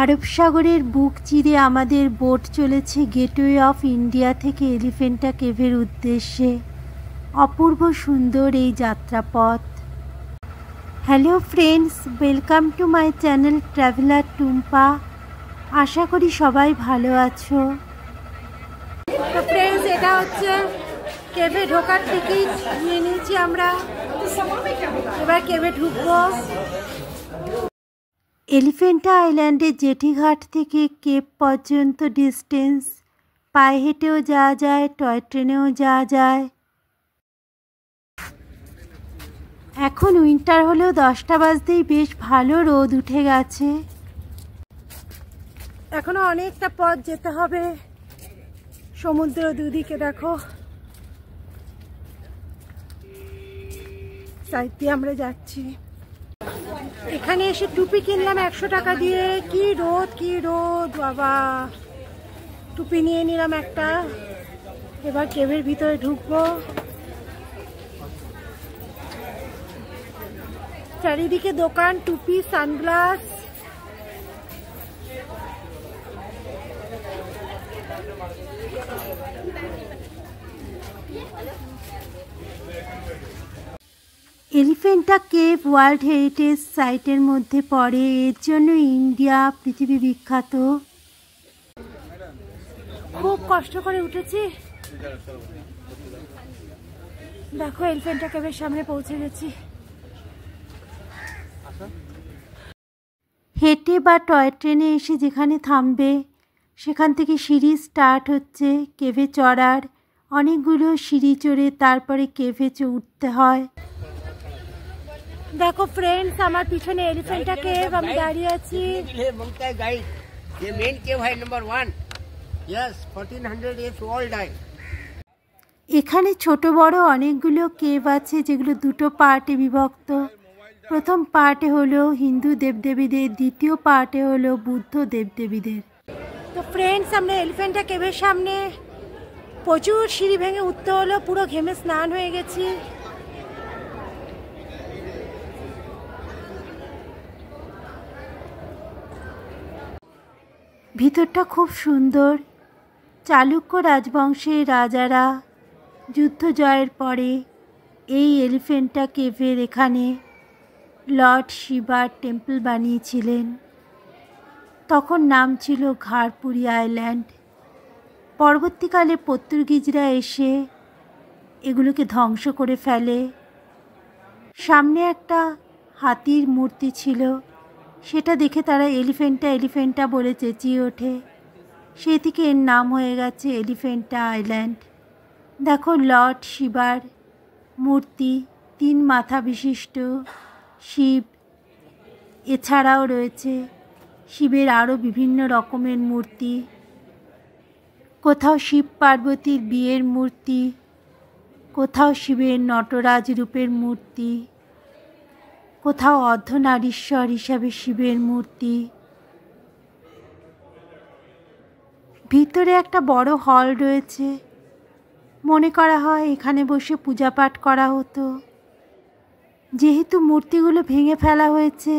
আরব সাগরের বুক চিরে আমাদের বোট চলেছে গেটওয়ে অফ ইন্ডিয়া থেকে এলিফ্যান্টা কেভের উদ্দেশ্যে। অপূর্ব সুন্দর এই যাত্রাপথ। Hello friends, welcome to my channel traveller Tumpa. আশা করি সবাই ভালো আছো। তো ফ্রেন্ডস, এটা হচ্ছে কেভে ঢোকার টিকিট নিয়ে নিয়েছি আমরা। এবার কেভে ঢুকবো। এলিফ্যান্টা আইল্যান্ডের জেটিঘাট থেকে কেপ পর্যন্ত ডিস্টেন্স পায়ে হেঁটেও যাওয়া যায়, টয় ট্রেনেও যাওয়া যায়। এখন উইন্টার হলেও 10টা বাজতেই বেশ ভালো রোদ উঠে গেছে। এখনো অনেকটা পথ যেতে হবে। সমুদ্র দুদিকে দেখো, সাইড দিয়ে আমরা যাচ্ছি। এখানে এসে টুপি কিনলাম 100 টাকা দিয়ে। কি রোদ বাবা! টুপি নিয়ে নিলাম একটা। এবার কেভের ভিতরে ঢুকবো। চারিদিকে দোকান, টুপি, sunglass. Elephanta cave world heritage সাইটের মধ্যে পড়ে। এর জন্য ইন্ডিয়া পৃথিবী বিখ্যাত। খুব কষ্ট করে উঠেছি। দেখো, এলিফ্যান্টা কেভের সামনে পৌঁছে গেছি। হেঁটে বা টয় ট্রেনে এসে যেখানে থামবে সেখান থেকে সিঁড়ি স্টার্ট হচ্ছে কেভে চড়ার। অনেকগুলো সিঁড়ি চড়ে তারপরে কেভে উঠতে হয়। দেখো ফ্রেন্ডস, আমার পিছনে এলিফ্যান্টা কেভ, আমি দাঁড়িয়ে আছি। এখানে ছোট বড় অনেকগুলো কেভ আছে যেগুলো দুটো পার্টে বিভক্ত। প্রথম পার্টে হলো হিন্দু দেবদেবীদের, দ্বিতীয় পার্টে হলো বুদ্ধ দেবদেবীদের। তো ফ্রেন্ডস, আমরা এলিফ্যান্টা কেভের সামনে প্রচুর সিঁড়ি ভেঙে উঠতে হলো। পুরো ঘেমে স্নান হয়ে গেছি। ভিতরটা খুব সুন্দর। চালুক্য রাজবংশের রাজারা যুদ্ধ জয়ের পরে এই এলিফ্যান্টা কেভের এখানে লর্ড শিবার টেম্পল বানিয়েছিলেন। তখন নাম ছিল ঘাড়পুরি আইল্যান্ড। পরবর্তীকালে পর্তুগিজরা এসে এগুলোকে ধ্বংস করে ফেলে। সামনে একটা হাতির মূর্তি ছিল, সেটা দেখে তারা এলিফ্যান্টা বলে চেঁচিয়ে ওঠে। সেই থেকে এর নাম হয়ে গেছে এলিফ্যান্টা আইল্যান্ড। দেখো, লর্ড শিবার মূর্তি, 3 মাথা বিশিষ্ট শিব। এছাড়াও রয়েছে শিবের আরও বিভিন্ন রকমের মূর্তি। কোথাও শিব পার্বতীর বিয়ের মূর্তি, কোথাও শিবের নটরাজ রূপের মূর্তি, কোথাও অর্ধনারীশ্বর হিসাবে শিবের মূর্তি। ভিতরে একটা বড় হল রয়েছে। মনে করা হয় এখানে বসে পূজা পাঠ করা হতো। যেহেতু মূর্তিগুলো ভেঙে ফেলা হয়েছে,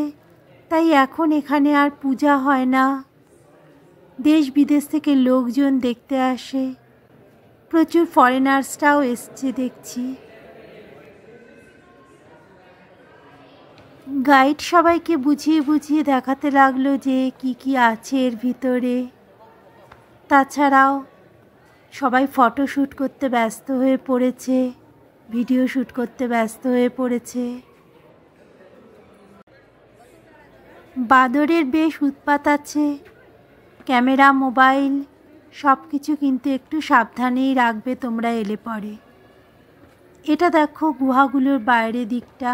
তাই এখন এখানে আর পূজা হয় না। দেশ বিদেশ থেকে লোকজন দেখতে আসে। প্রচুর ফরেনার্সরাও এসছে দেখছি। গাইড সবাইকে বুঝিয়ে দেখাতে লাগলো যে কি আছে এর ভিতরে। তাছাড়াও সবাই ফটোশ্যুট করতে ব্যস্ত হয়ে পড়েছে, ভিডিও শ্যুট করতে ব্যস্ত হয়ে পড়েছে। বাদরের বেশ উৎপাত আছে। ক্যামেরা, মোবাইল সব কিছু কিন্তু একটু সাবধানেই রাখবে তোমরা এলে পরে। এটা দেখো গুহাগুলোর বাইরের দিকটা।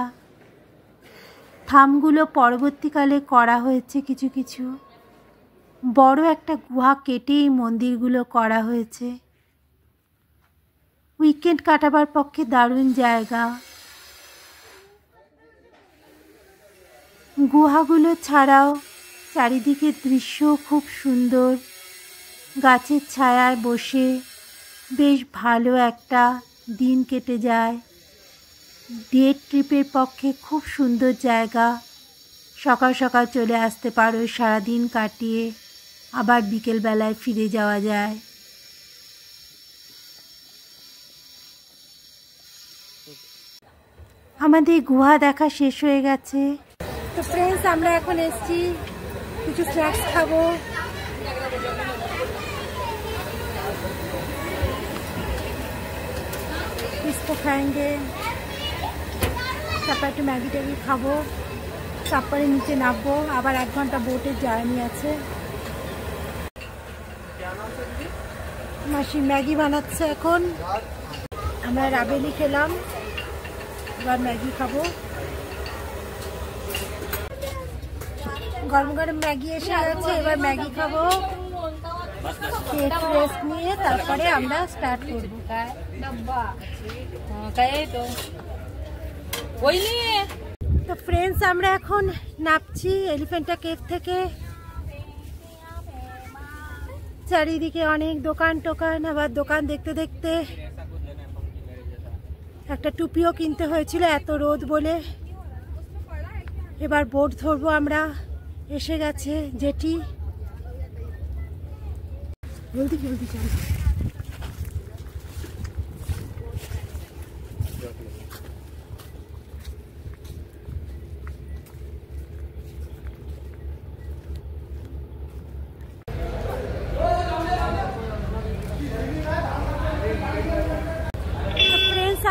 থামগুলো পরবর্তীকালে করা হয়েছে কিছু কিছু। বড় একটা গুহা কেটেই মন্দিরগুলো করা হয়েছে। উইকেন্ড কাটাবার পক্ষে দারুণ জায়গা। গুহাগুলো ছাড়াও চারিদিকের দৃশ্য খুব সুন্দর। গাছের ছায়ায় বসে বেশ ভালো একটা দিন কেটে যায়। ডে ট্রিপের পক্ষে খুব সুন্দর জায়গা। সকাল সকাল চলে আসতে পারো, সারাদিন কাটিয়ে আবার বিকেলবেলায় ফিরে যাওয়া যায়। আমাদের গুহা দেখা শেষ হয়ে গেছে। তো ফ্রেন্ডস, আমরা এখন এসেছি কিছু স্ন্যাক্স খাবো। इसको खाएंगे, তারপর একটু ম্যাগি ট্যাগি খাবো, তারপরে নিচে নামবো। আবার 1 ঘন্টা বোটের জার্নি আছে। মাসি ম্যাগি বানাচ্ছে এখন। আমরা রাবেলি খেলাম, এবার ম্যাগি খাবো। গরম গরম ম্যাগি এসে গেছে, এবার ম্যাগি খাবো। একটু রেস্ট নিয়ে তারপরে আমরা স্টার্ট করবো। তো ফ্রেন্ডস, আমরা এখন নামছি এলিফ্যান্টা কেভ থেকে। চারিদিকে অনেক দোকান টোকান, আবার দোকান দেখতে দেখতে একটা টুপিও কিনতে হয়েছিল এত রোদ বলে। এবার বোট ধরবো আমরা। এসে গেছে জেটি। জলদি জলদি চল।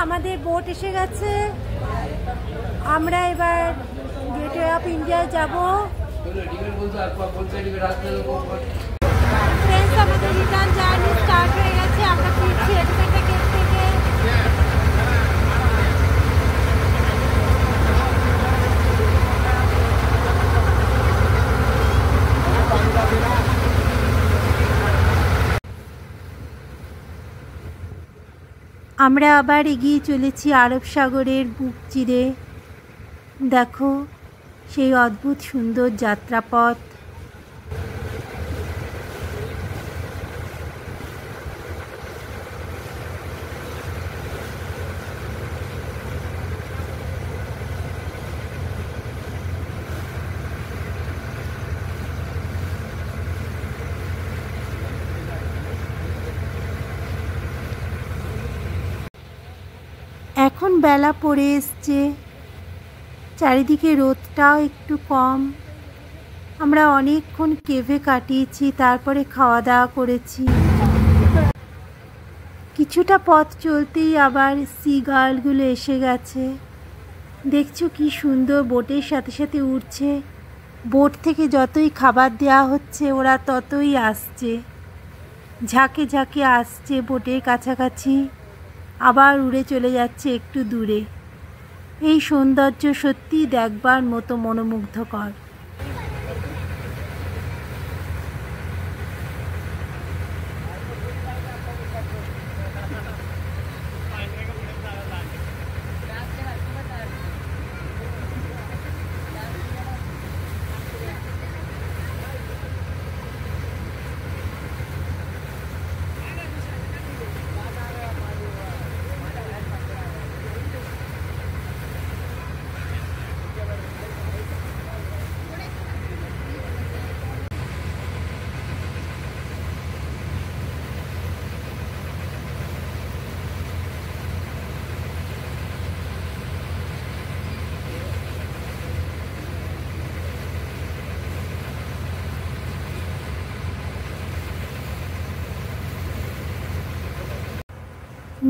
আমাদের বোট এসে গেছে। আমরা এবার গেটওয়ে অফ ইন্ডিয়া যাব। ফ্রেন্ডস, আমাদের রিটার্ন জার্নি স্টার্ট হয়ে গেছে। আমরা ফিরছি এলিফ্যান্টা কেভ থেকে। আমরা আবার এগিয়ে চলেছি আরব সাগরের বুক চিরে। দেখো সেই অদ্ভুত সুন্দর যাত্রাপথ। এখন বেলা পড়ে এসছে, চারিদিকে রোদটাও একটু কম। আমরা অনেকক্ষণ কেভে কাটিয়েছি, তারপরে খাওয়া দাওয়া করেছি। কিছুটা পথ চলতেই আবার সি গার্লগুলো এসে গেছে। দেখছো কি সুন্দর বোটের সাথে সাথে উঠছে। বোট থেকে যতই খাবার দেওয়া হচ্ছে ওরা ততই আসছে, ঝাঁকে ঝাঁকে আসছে বোটের কাছাকাছি, আবার উড়ে চলে যাচ্ছে একটু দূরে। এই সৌন্দর্য সত্যিই দেখবার মতো মনোমুগ্ধকর।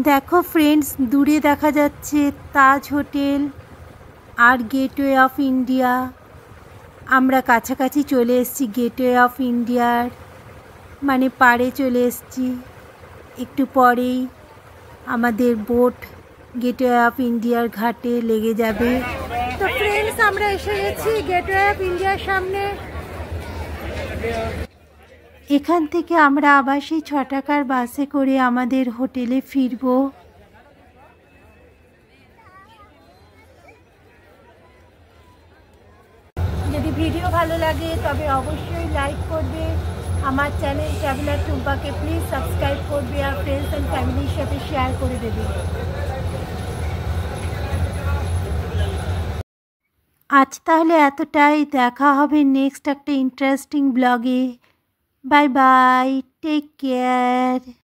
দেখো ফ্রেন্ডস, দূরে দেখা যাচ্ছে তাজ হোটেল আর গেটওয়ে অফ ইন্ডিয়া। আমরা কাছাকাছি চলে এসেছি গেটওয়ে অফ ইন্ডিয়ার, মানে পাড়ে চলে এসেছি। একটু পরেই আমাদের বোট গেটওয়ে অফ ইন্ডিয়ার ঘাটে লেগে যাবে। তো ফ্রেন্ডস, আমরা এসে গেছি গেটওয়ে অফ ইন্ডিয়ার সামনে। এখান থেকে আমরা আবার সেই 6 টাকার বাসে করে আমাদের হোটেলে ফিরব। যদি ভিডিও ভালো লাগে তবে অবশ্যই লাইক করবে। আমার চ্যানেল ট্রাভেলার টুম্পাকে প্লিজ সাবস্ক্রাইব করবে আর ফ্রেন্ডস অ্যান্ড ফ্যামিলির সাথে শেয়ার করে দেবে। আজ তাহলে এতটাই, দেখা হবে নেক্সট একটা ইন্টারেস্টিং ব্লগে। Bye bye, take care.